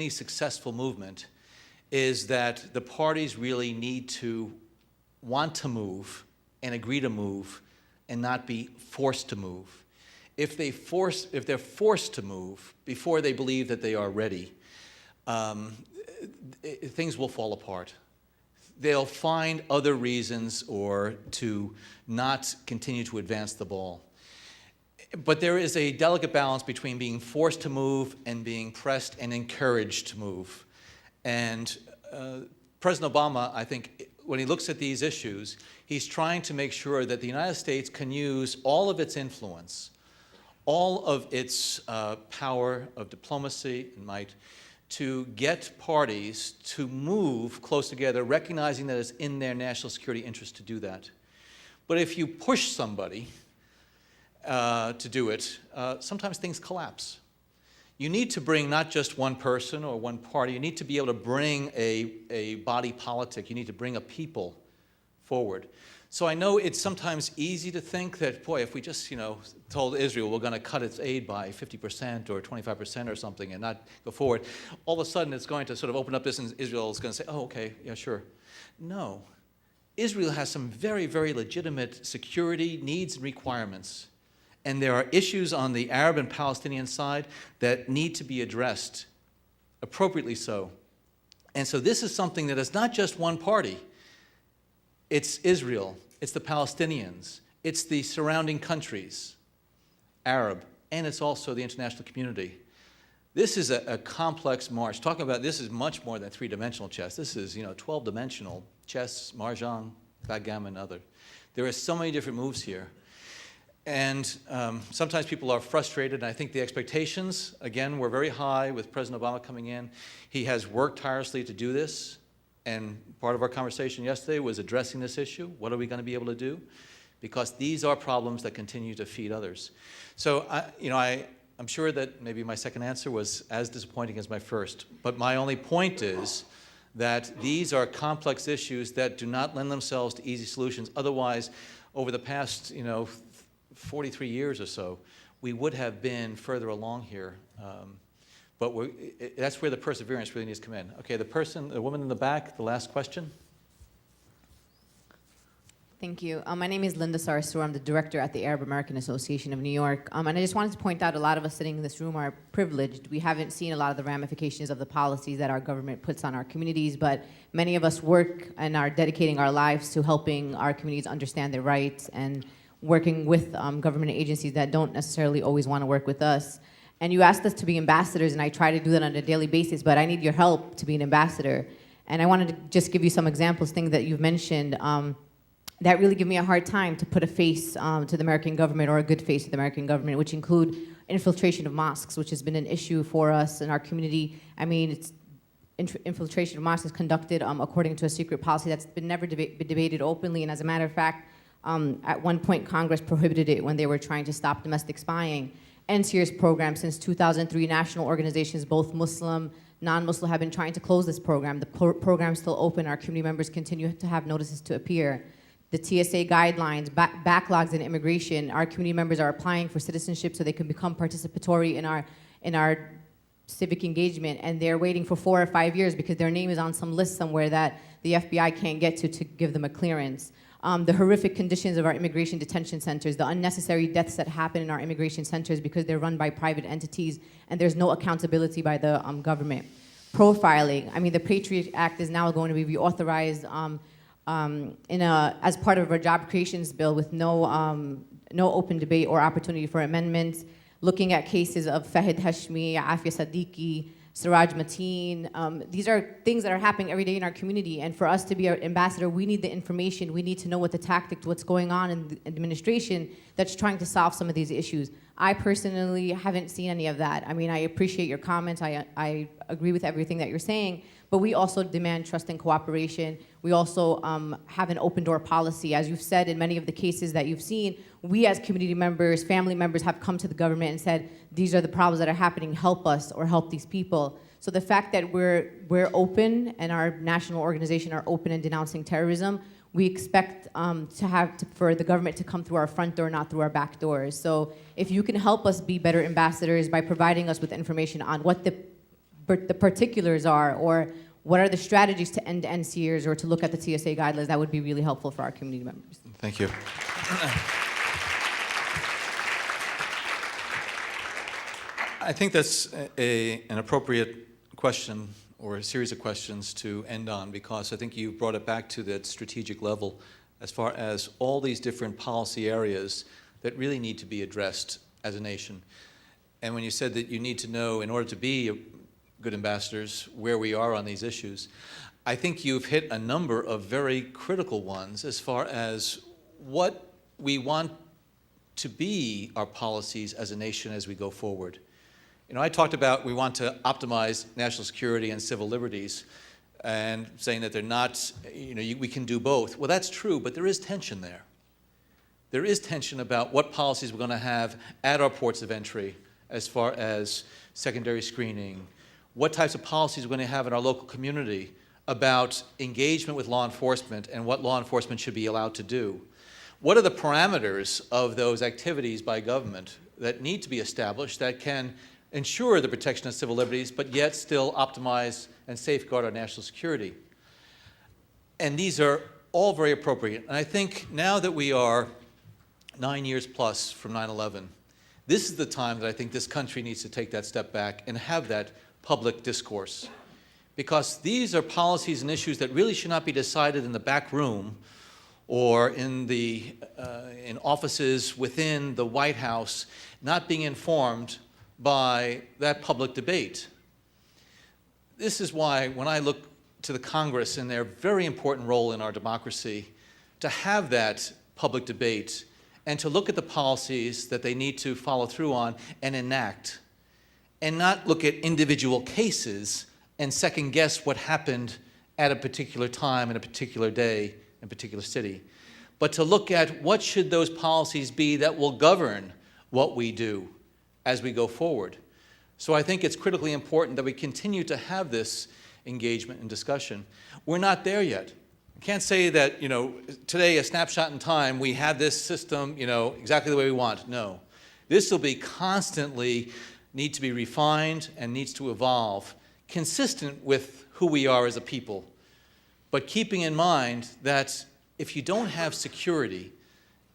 any successful movement is that the parties really need to want to move and agree to move and not be forced to move. If they're forced to move before they believe that they are ready, things will fall apart. They'll find other reasons or to not continue to advance the ball. But there is a delicate balance between being forced to move and being pressed and encouraged to move. And President Obama, I think, when he looks at these issues, he's trying to make sure that the United States can use all of its influence, all of its power of diplomacy and might, to get parties to move close together, recognizing that it's in their national security interest to do that. But if you push somebody to do it, sometimes things collapse. You need to bring not just one person or one party, you need to be able to bring a body politic, you need to bring a people forward. So I know it's sometimes easy to think that, boy, if we just, told Israel we're going to cut its aid by 50% or 25% or something and not go forward, all of a sudden it's going to sort of open up this and Israel is going to say, oh, okay, yeah, sure. No. Israel has some very, very legitimate security needs and requirements. And there are issues on the Arab and Palestinian side that need to be addressed, appropriately so. And so this is something that is not just one party. It's Israel, it's the Palestinians, it's the surrounding countries, Arab, and it's also the international community. This is a complex march. Talking about this is much more than three-dimensional chess. This is, 12-dimensional chess, mahjong, backgammon, other. There are so many different moves here. And sometimes people are frustrated, and I think the expectations, again, were very high with President Obama coming in. He has worked tirelessly to do this, and part of our conversation yesterday was addressing this issue. What are we going to be able to do? Because these are problems that continue to feed others. So, I'm sure that maybe my second answer was as disappointing as my first, but my only point is that these are complex issues that do not lend themselves to easy solutions. Otherwise, over the past, 43 years or so, we would have been further along here. But that's where the perseverance really needs to come in. Okay, the woman in the back, the last question. Thank you. My name is Linda Sarsour. I'm the director at the Arab American Association of New York. And I just wanted to point out a lot of us sitting in this room are privileged. We haven't seen a lot of the ramifications of the policies that our government puts on our communities, but many of us work and are dedicating our lives to helping our communities understand their rights and working with government agencies that don't necessarily always want to work with us. And you asked us to be ambassadors, and I try to do that on a daily basis, but I need your help to be an ambassador. And I wanted to just give you some examples, things that you've mentioned, that really give me a hard time to put a face to the American government or a good face to the American government, which include infiltration of mosques, which has been an issue for us in our community. I mean, infiltration of mosques is conducted according to a secret policy that's been never debated openly, and as a matter of fact, at one point, Congress prohibited it when they were trying to stop domestic spying. NSEER's program since 2003, national organizations, both Muslim, non-Muslim, have been trying to close this program. The program's still open. Our community members continue to have notices to appear. The TSA guidelines, backlogs in immigration. Our community members are applying for citizenship so they can become participatory in our civic engagement, and they're waiting for 4 or 5 years because their name is on some list somewhere that the FBI can't get to give them a clearance. The horrific conditions of our immigration detention centers, the unnecessary deaths that happen in our immigration centers because they're run by private entities and there's no accountability by the government. Profiling, the Patriot Act is now going to be reauthorized as part of our job creations bill with no open debate or opportunity for amendments. Looking at cases of Fahid Hashmi, Afia Siddiqui, Siraj Mateen. These are things that are happening every day in our community, and for us to be an ambassador, we need the information. We need to know what the tactics, what's going on in the administration that's trying to solve some of these issues. I personally haven't seen any of that. I appreciate your comments. I agree with everything that you're saying, but we also demand trust and cooperation. We also have an open door policy. As you've said in many of the cases that you've seen, we as community members, family members have come to the government and said, these are the problems that are happening, help us or help these people. So the fact that we're open and our national organization are open in denouncing terrorism, we expect for the government to come through our front door, not through our back doors. So if you can help us be better ambassadors by providing us with information on what the the particulars are, or what are the strategies to end NCers or to look at the TSA guidelines, that would be really helpful for our community members. Thank you. I think that's an appropriate question or a series of questions to end on, because I think you brought it back to that strategic level as far as all these different policy areas that really need to be addressed as a nation. And when you said that you need to know, in order to be good ambassadors, where we are on these issues, I think you've hit a number of very critical ones as far as what we want to be our policies as a nation as we go forward. You know, I talked about we want to optimize national security and civil liberties, and saying that they're not, you know, we can do both. Well, that's true, but there is tension there. There is tension about what policies we're going to have at our ports of entry as far as secondary screening, what types of policies we're going to have in our local community about engagement with law enforcement and what law enforcement should be allowed to do. What are the parameters of those activities by government that need to be established that can ensure the protection of civil liberties, but yet still optimize and safeguard our national security? And these are all very appropriate. And I think now that we are 9 years plus from 9/11, this is the time that I think this country needs to take that step back and have that public discourse. Because these are policies and issues that really should not be decided in the back room or in offices within the White House, not being informed by that public debate. This is why when I look to the Congress and their very important role in our democracy, to have that public debate and to look at the policies that they need to follow through on and enact, and not look at individual cases and second guess what happened at a particular time in a particular day in a particular city, but to look at what should those policies be that will govern what we do as we go forward. So I think it's critically important that we continue to have this engagement and discussion. We're not there yet. I can't say that, you know, today, a snapshot in time, we have this system, you know, exactly the way we want. No. This will be constantly need to be refined and needs to evolve, consistent with who we are as a people. But keeping in mind that if you don't have security,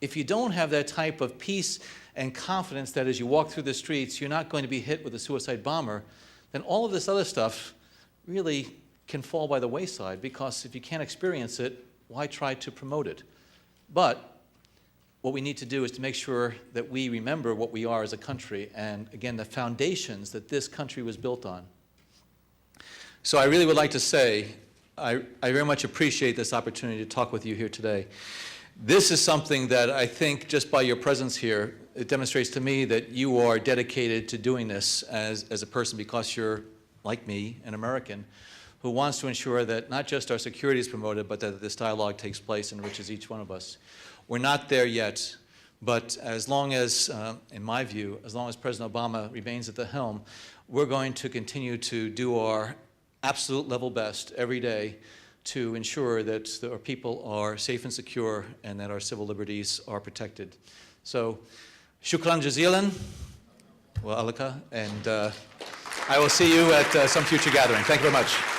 if you don't have that type of peace and confidence that as you walk through the streets, you're not going to be hit with a suicide bomber, then all of this other stuff really can fall by the wayside, because if you can't experience it, why try to promote it? But what we need to do is to make sure that we remember what we are as a country and, again, the foundations that this country was built on. So I really would like to say I very much appreciate this opportunity to talk with you here today. This is something that I think just by your presence here, it demonstrates to me that you are dedicated to doing this as a person, because you're, like me, an American who wants to ensure that not just our security is promoted, but that this dialogue takes place and enriches each one of us. We're not there yet, but as long as, in my view, as long as President Obama remains at the helm, we're going to continue to do our absolute level best every day to ensure that our people are safe and secure and that our civil liberties are protected. So, shukran jazilan wa alaka, and I will see you at some future gathering. Thank you very much.